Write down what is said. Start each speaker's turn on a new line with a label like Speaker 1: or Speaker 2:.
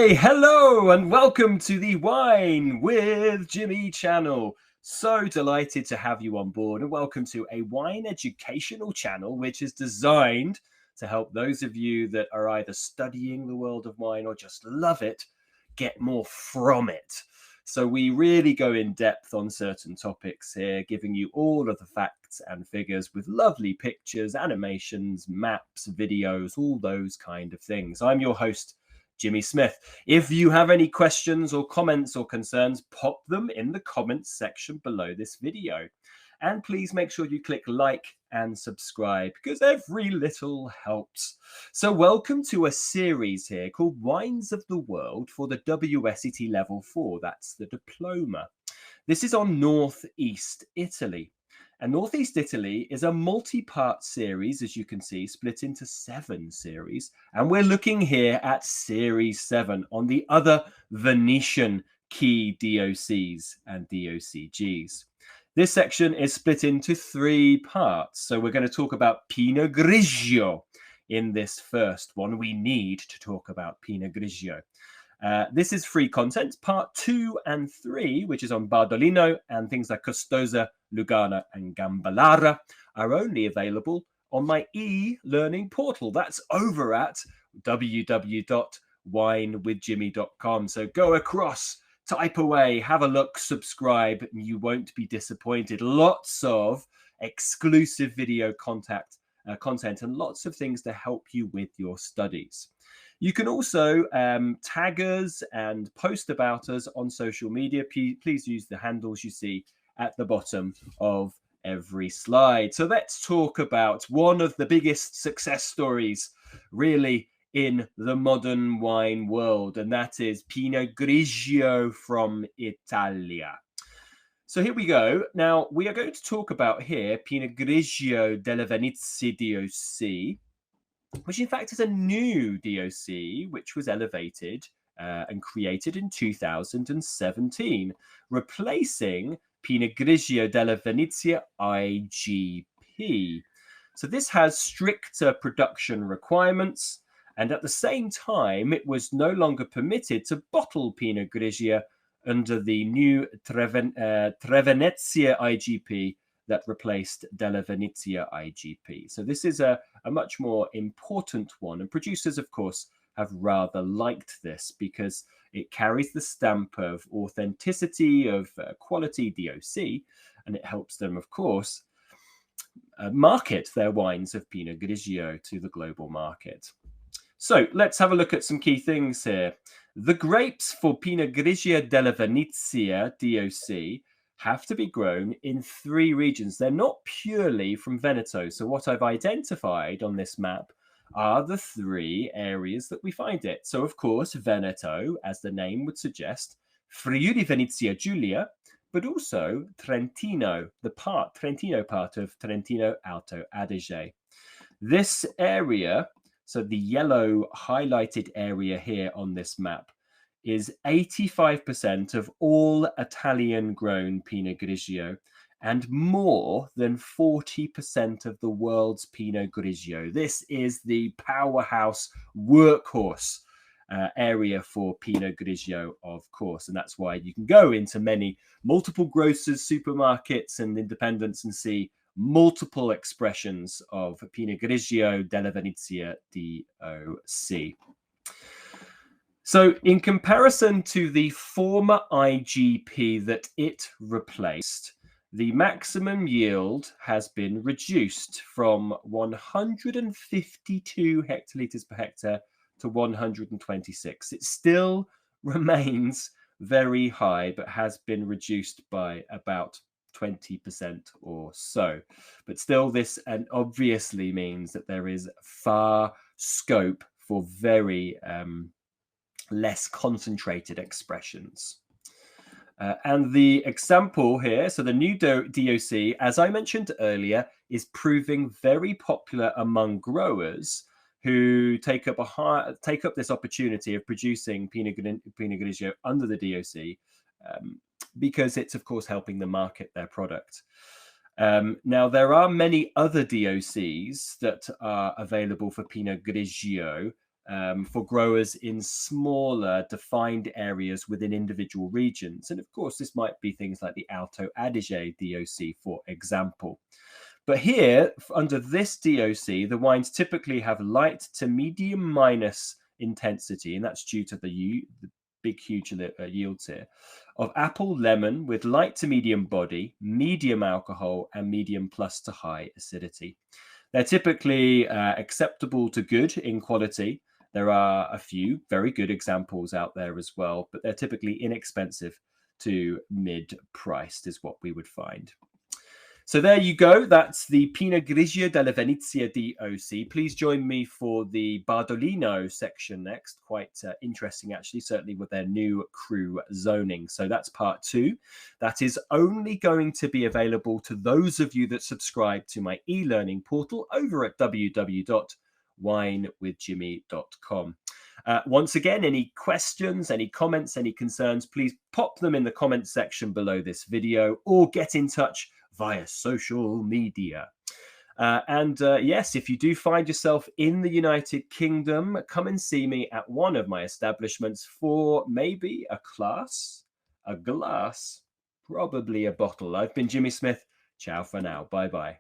Speaker 1: Hi, hello, and welcome to the Wine with Jimmy channel. So delighted to have you on board, and welcome to a wine educational channel which is designed to help those of you that are either studying the world of wine or just love it get more from it. So we really go in depth on certain topics here, giving you all of the facts and figures with lovely pictures, animations, maps, videos, all those kind of things. I'm your host, Jimmy Smith. If you have any questions or comments or concerns, pop them in the comments section below this video. And please make sure you click like and subscribe because every little helps. So welcome to a series here called Wines of the World for the WSET Level 4. That's the diploma. This is on Northeast Italy. And Northeast Italy is a multi-part series, as you can see, split into 7 series. And we're looking here at Series 7 on the other Venetian key DOCs and DOCGs. This section is split into 3 parts. So we're going to talk about Pinot Grigio in this first one. We need to talk about Pinot Grigio. This is free content. Part 2 and 3, which is on Bardolino and things like Costosa, Lugana and Gambalara, are only available on my e-learning portal. That's over at www.winewithjimmy.com. So go across, type away, have a look, subscribe, and you won't be disappointed. Lots of exclusive video content and lots of things to help you with your studies. You can also tag us and post about us on social media. Please use the handles you see at the bottom of every slide. So let's talk about one of the biggest success stories really in the modern wine world, and that is Pinot Grigio from Italia. So here we go. Now we are going to talk about here Pinot Grigio della Venezia DOC, which in fact is a new DOC which was elevated and created in 2017, replacing Pinot Grigio della Venezia IGP. So this has stricter production requirements, and at the same time, it was no longer permitted to bottle Pinot Grigio under the new Trevenezia IGP that replaced Della Venezia IGP. So this is a much more important one, and producers, of course, have rather liked this because it carries the stamp of authenticity, of quality DOC, and it helps them, of course, market their wines of Pinot Grigio to the global market. So let's have a look at some key things here. The grapes for Pinot Grigio della Venezia DOC have to be grown in 3 regions. They're not purely from Veneto. So what I've identified on this map are the 3 areas that we find it. So of course, Veneto, as the name would suggest, Friuli Venezia Giulia, but also Trentino, the Trentino part of Trentino Alto Adige. This area, so the yellow highlighted area here on this map, is 85% of all Italian grown Pinot Grigio and more than 40% of the world's Pinot Grigio. This is the powerhouse workhorse area for Pinot Grigio, of course, and that's why you can go into multiple grocers, supermarkets and independents and see multiple expressions of Pinot Grigio della Venezia DOC. So in comparison to the former IGP that it replaced, the maximum yield has been reduced from 152 hectolitres per hectare to 126. It still remains very high, but has been reduced by about 20% or so. But still, this and obviously means that there is far scope for very less concentrated expressions. And the example here, so the new DOC, as I mentioned earlier, is proving very popular among growers who take up this opportunity of producing Pinot Grigio under the DOC because it's, of course, helping them market their product. Now, there are many other DOCs that are available for Pinot Grigio for growers in smaller defined areas within individual regions. And of course, this might be things like the Alto Adige DOC, for example. But here, under this DOC, the wines typically have light to medium minus intensity, and that's due to the big, huge yields here, of apple lemon with light to medium body, medium alcohol, and medium plus to high acidity. They're typically acceptable to good in quality. There are a few very good examples out there as well, but they're typically inexpensive to mid-priced is what we would find. So there you go. That's the Pinot Grigio della Venezia DOC. Please join me for the Bardolino section next. Quite interesting, actually, certainly with their new cru zoning. So that's part 2. That is only going to be available to those of you that subscribe to my e-learning portal over at www.winewithjimmy.com. Once again, any questions, any comments, any concerns, please pop them in the comments section below this video or get in touch via social media. Yes, if you do find yourself in the United Kingdom, come and see me at one of my establishments for maybe a class, a glass, probably a bottle. I've been Jimmy Smith. Ciao for now. Bye-bye.